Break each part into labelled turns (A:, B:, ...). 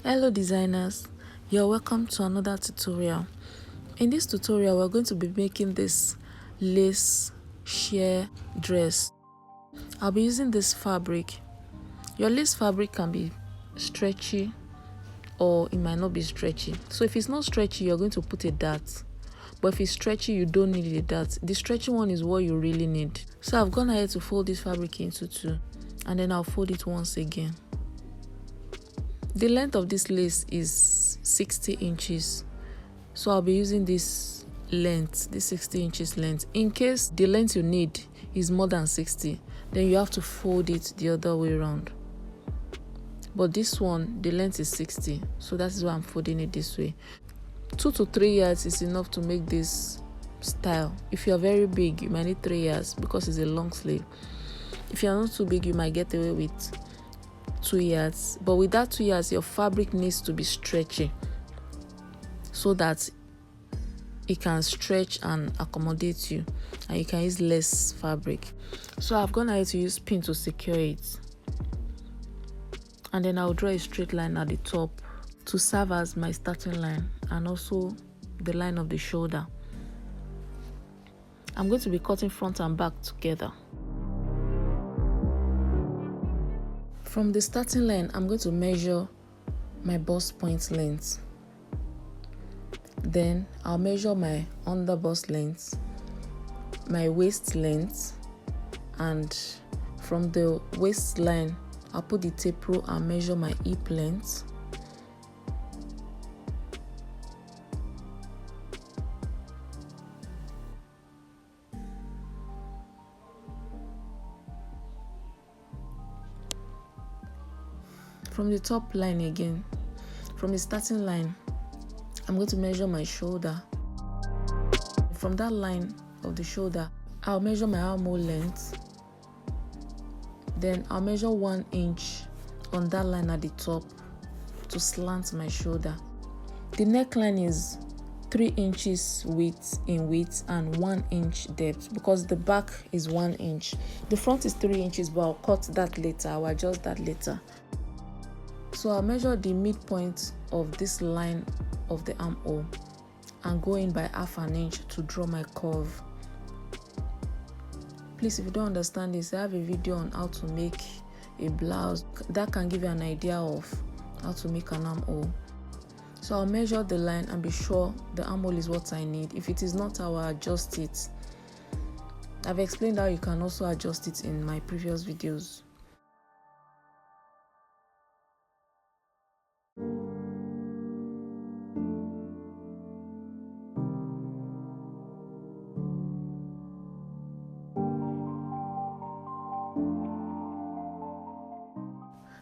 A: Hello designers, you're welcome to another tutorial. In this tutorial we're going to be making this lace sheer dress. I'll be using this fabric. Your lace fabric can be stretchy or it might not be stretchy. So if it's not stretchy, you're going to put a dart, but if it's stretchy, you don't need a dart. The stretchy one is what you really need. So I've gone ahead to fold this fabric into two, and then I'll fold it once again. The length of this lace is 60 inches, so I'll be using this length, this 60 inches length. In case the length you need is more than 60, then you have to fold it the other way around. But this one, the length is 60, so that is why I'm folding it this way. 2 to 3 yards is enough to make this style. If you're very big, you might need 3 yards because it's a long sleeve. If you're not too big, you might get away with 2 yards, but with that 2 yards, your fabric needs to be stretchy so that it can stretch and accommodate you, and you can use less fabric. So I've gone ahead to use pin to secure it, and then I'll draw a straight line at the top to serve as my starting line and also the line of the shoulder. I'm going to be cutting front and back together. From the starting line, I'm going to measure my bust point length. Then I'll measure my under bust length, my waist length, and from the waistline, I'll put the tape rule and measure my hip length. From the top line again, from the starting line, I'm going to measure my shoulder. From that line of the shoulder, I'll measure my armhole length. Then I'll measure 1 inch on that line at the top to slant my shoulder. The neckline is 3 inches width in width and 1 inch depth because the back is 1 inch. The front is 3 inches, but I'll cut that later. I'll adjust that later. So I'll measure the midpoint of this line of the armhole and go in by ½ inch to draw my curve. Please, if you don't understand this, I have a video on how to make a blouse that can give you an idea of how to make an armhole. So I'll measure the line and be sure the armhole is what I need. If it is not, I will adjust it. I've explained how you can also adjust it in my previous videos.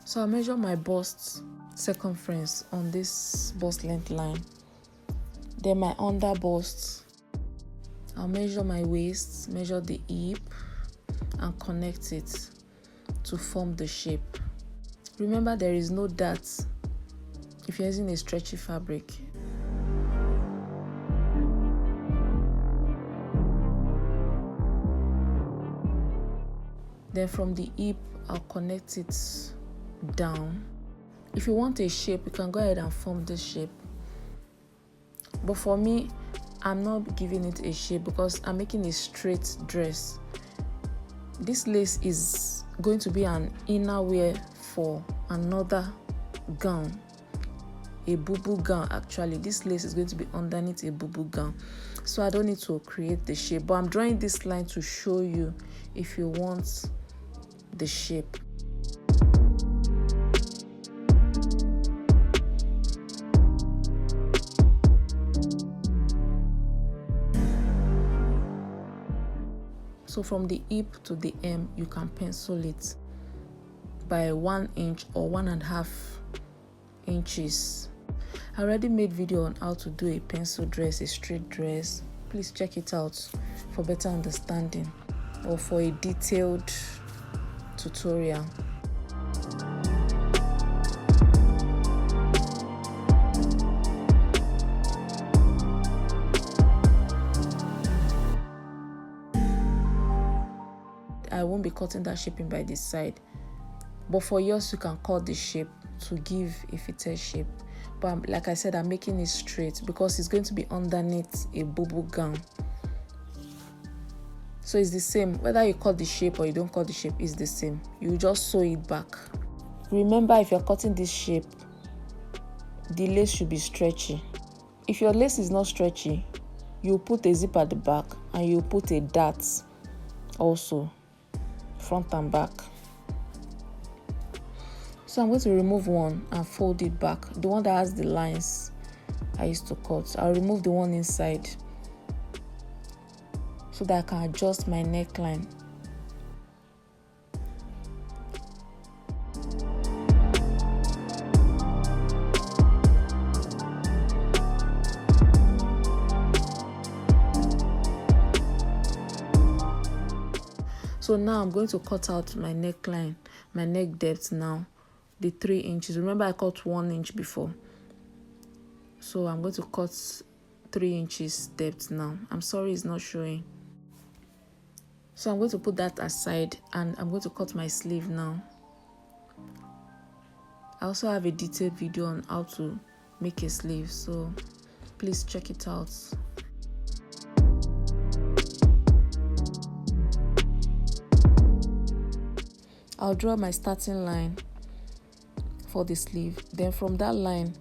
A: So I'll measure my bust circumference on this bust length line. Then my under bust, I'll measure my waist, measure the hip, and connect it to form the shape. Remember, there is no dart if you're using a stretchy fabric. Then from the hip, I'll connect it down. If you want a shape, you can go ahead and form this shape, but for me, I'm not giving it a shape because I'm making a straight dress. This lace is going to be an inner wear for another gown, a boo-boo gown. Actually, this lace is going to be underneath a boo-boo gown, so I don't need to create the shape, but I'm drawing this line to show you if you want the shape. So from the hip to the hem, you can pencil it by 1 inch or 1½ inches. I already made video on how to do a pencil dress, a straight dress. Please check it out for better understanding or for a detailed tutorial. I won't be cutting that shaping by this side. But for yours, you can cut the shape to give a fitted shape. But like I said, I'm making it straight because it's going to be underneath a bubble gown. So it's the same. Whether you cut the shape or you don't cut the shape, it's the same. You just sew it back. Remember, if you're cutting this shape, the lace should be stretchy. If your lace is not stretchy, you put a zip at the back and you put a dart also, front and back. So I'm going to remove one and fold it back. The one that has the lines I used to cut. I'll remove the one inside so that I can adjust my neckline. So now I'm going to cut out my neckline, my neck depth now, the 3 inches. Remember I cut 1 inch before. So I'm going to cut 3 inches depth now. I'm sorry it's not showing. So I'm going to put that aside and I'm going to cut my sleeve now. I also have a detailed video on how to make a sleeve, so please check it out. I'll draw my starting line for the sleeve. Then from that line,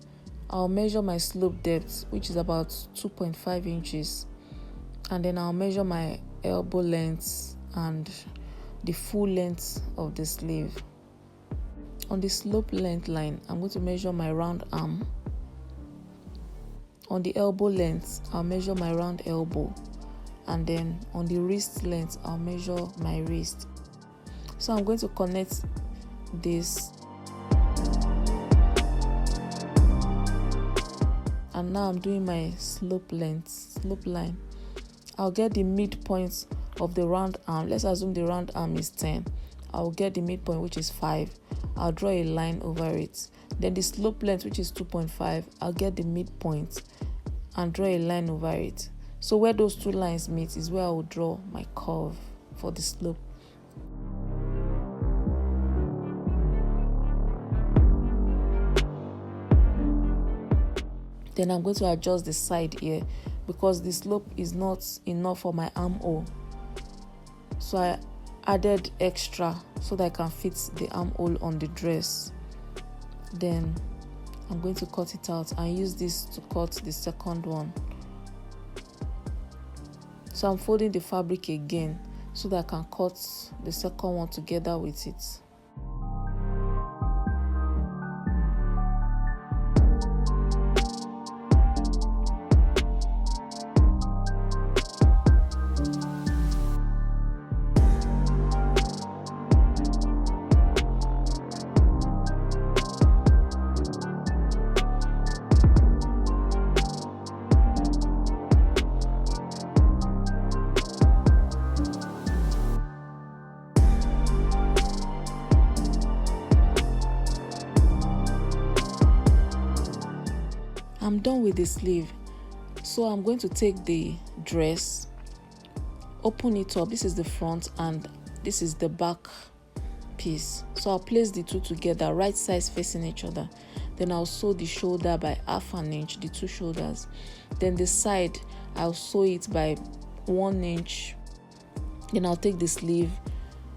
A: I'll measure my slope depth, which is about 2.5 inches. And then I'll measure my elbow length and the full length of the sleeve. On the slope length line, I'm going to measure my round arm. On the elbow length, I'll measure my round elbow. And then on the wrist length, I'll measure my wrist. So I'm going to connect this. And now I'm doing my slope line. I'll get the midpoint of the round arm. Let's assume the round arm is 10. I'll get the midpoint, which is 5. I'll draw a line over it. Then the slope length, which is 2.5, I'll get the midpoint and draw a line over it. So where those two lines meet is where I will draw my curve for the slope. Then I'm going to adjust the side here because the slope is not enough for my armhole. So I added extra so that I can fit the armhole on the dress. Then I'm going to cut it out and use this to cut the second one. So I'm folding the fabric again so that I can cut the second one together with it. I'm done with the sleeve. So I'm going to take the dress, open it up. This is the front and this is the back piece. So I'll place the two together, right sides facing each other. Then I'll sew the shoulder by 1/2 inch, the two shoulders. Then the side, I'll sew it by 1 inch. Then I'll take the sleeve,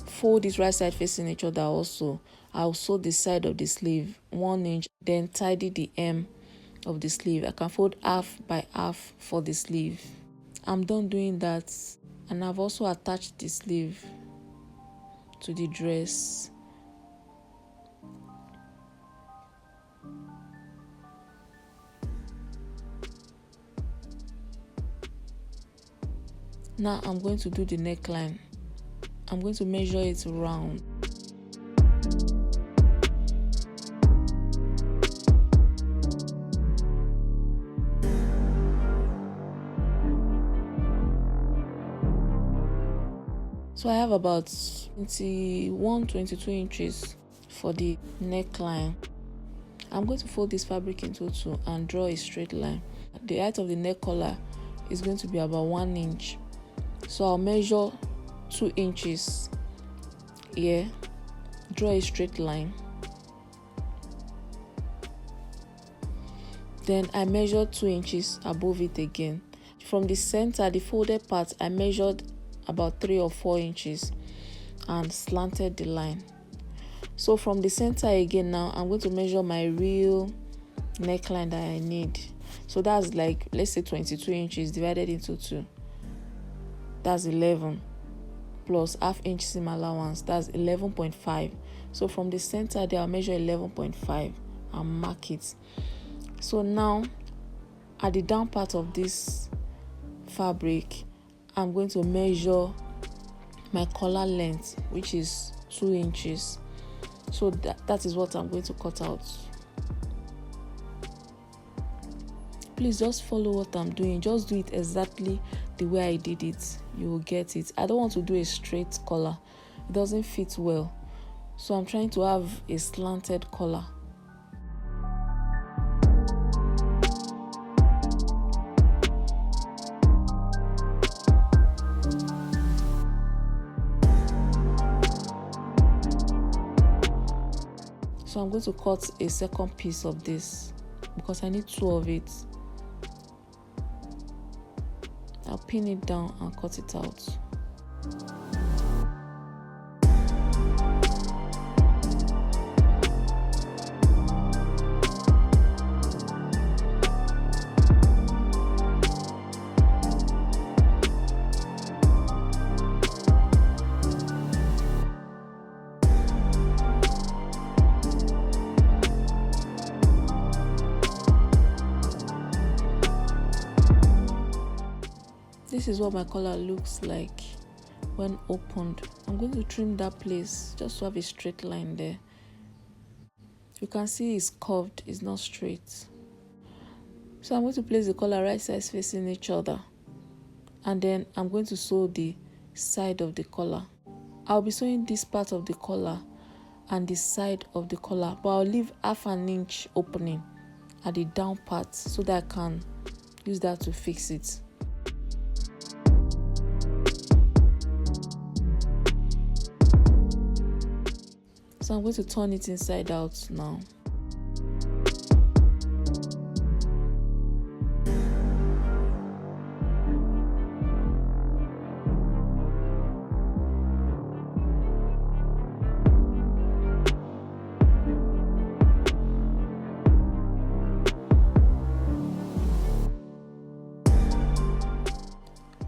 A: fold it right side facing each other also. I'll sew the side of the sleeve 1 inch, then tidy the hem of the sleeve. I can fold 1/2 by 1/2 for the sleeve. I'm done doing that, and I've also attached the sleeve to the dress. Now I'm going to do the neckline. I'm going to measure it round. So I have about 22 inches for the neckline. I'm going to fold this fabric into two and draw a straight line. The height of the neck collar is going to be about 1 inch. So I'll measure 2 inches here, draw a straight line. Then I measured 2 inches above it again. From the center, the folded part, I measured about 3 or 4 inches and slanted the line. So from the center again, now I'm going to measure my real neckline that I need. So that's like, let's say 22 inches divided into 2. That's 11 plus ½ inch seam allowance. That's 11.5. So from the center there, I'll measure 11.5 and mark it. So now at the down part of this fabric, I'm going to measure my collar length, which is 2 inches. So that is what I'm going to cut out. Please just follow what I'm doing. Just do it exactly the way I did it. You will get it. I don't want to do a straight collar. It doesn't fit well. So I'm trying to have a slanted collar. So I'm going to cut a second piece of this because I need 2 of it. I'll pin it down and cut it out. This is what my collar looks like when opened. I'm going to trim that place just to have a straight line there. You can see it's curved, it's not straight. So I'm going to place the collar right sides facing each other, and then I'm going to sew the side of the collar. I'll be sewing this part of the collar and the side of the collar, but I'll leave ½ inch opening at the down part so that I can use that to fix it. So I'm going to turn it inside out now.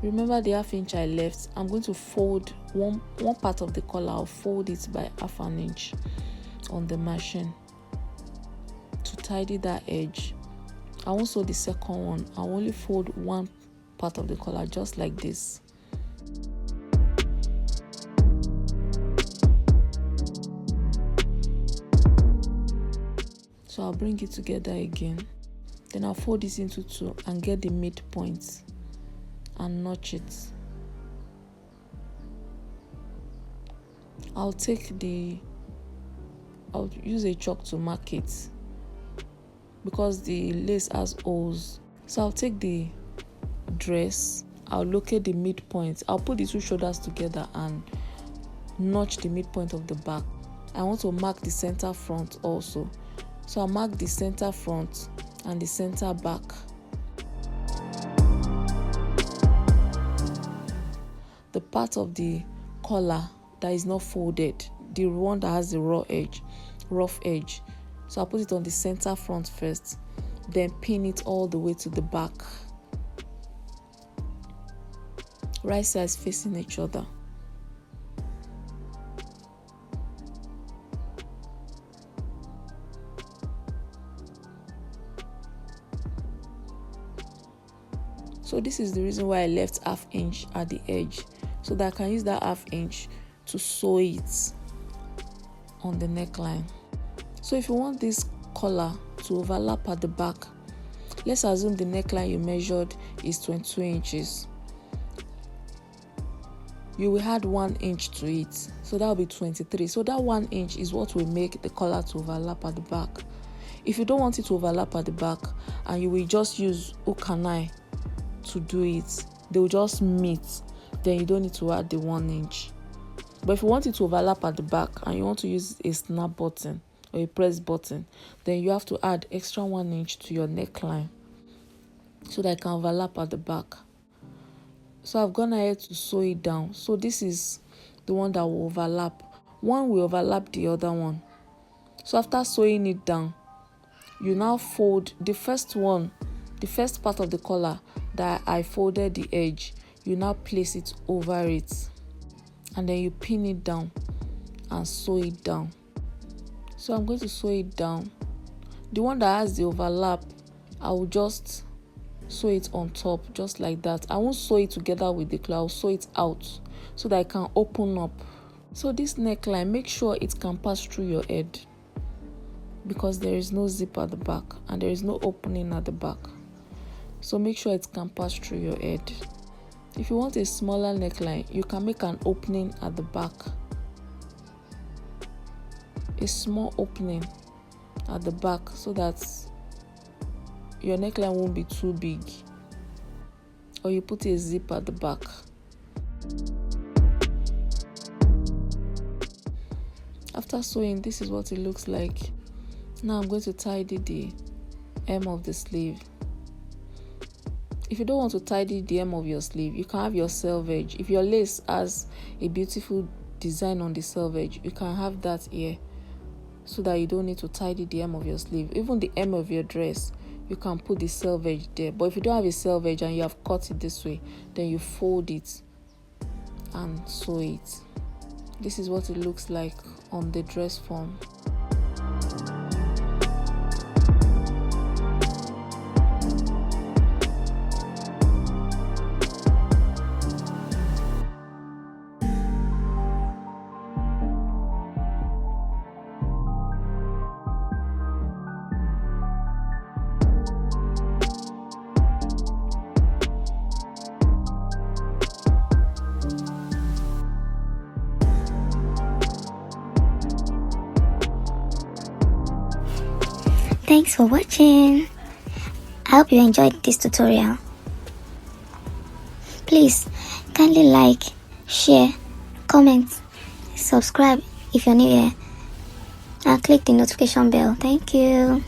A: Remember the ½ inch I left. I'm going to fold one part of the collar. I'll fold it by ½ inch on the machine to tidy that edge. I won't sew the second one. I'll only fold one part of the collar just like this. So I'll bring it together again. Then I'll fold this into 2 and get the midpoint and notch it. I'll use a chalk to mark it because the lace has holes. So I'll take the dress, I'll locate the midpoint. I'll put the 2 shoulders together and notch the midpoint of the back. I want to mark the center front also. So I'll mark the center front and the center back. The part of the collar that is not folded, the one that has the rough edge. So I'll put it on the center front first, then pin it all the way to the back. Right sides facing each other. So this is the reason why I left ½ inch at the edge, so that I can use that ½ inch to sew it on the neckline. So if you want this collar to overlap at the back, let's assume the neckline you measured is 22 inches. You will add 1 inch to it, so that will be 23. So that 1 inch is what will make the collar to overlap at the back. If you don't want it to overlap at the back and you will just use hook and eye to do it, they will just meet. Then you don't need to add the 1 inch. But if you want it to overlap at the back and you want to use a snap button or a press button, then you have to add extra 1 inch to your neckline so that it can overlap at the back. So I've gone ahead to sew it down. So this is the one that will overlap. One will overlap the other one. So after sewing it down, you now fold the first one, the first part of the collar that I folded the edge, you now place it over it, and then you pin it down and sew it down. So I'm going to sew it down. The one that has the overlap, I will just sew it on top, just like that. I won't sew it together with the cloth, I'll sew it out so that it can open up. So this neckline, make sure it can pass through your head, because there is no zip at the back and there is no opening at the back. So make sure it can pass through your head. If you want a smaller neckline, you can make an opening at the back, a small opening at the back, so that your neckline won't be too big. Or you put a zip at the back. After sewing, this is what it looks like. Now I'm going to tidy the hem of the sleeve. If you don't want to tidy the hem of your sleeve, you can have your selvage. If your lace has a beautiful design on the selvage, you can have that here, so that you don't need to tidy the hem of your sleeve. Even the hem of your dress, you can put the selvage there. But if you don't have a selvage and you have cut it this way, then you fold it and sew it. This is what it looks like on the dress form.
B: Thanks for watching. I hope you enjoyed this tutorial. Please kindly like, share, comment, subscribe if you're new here, and click the notification bell. Thank you.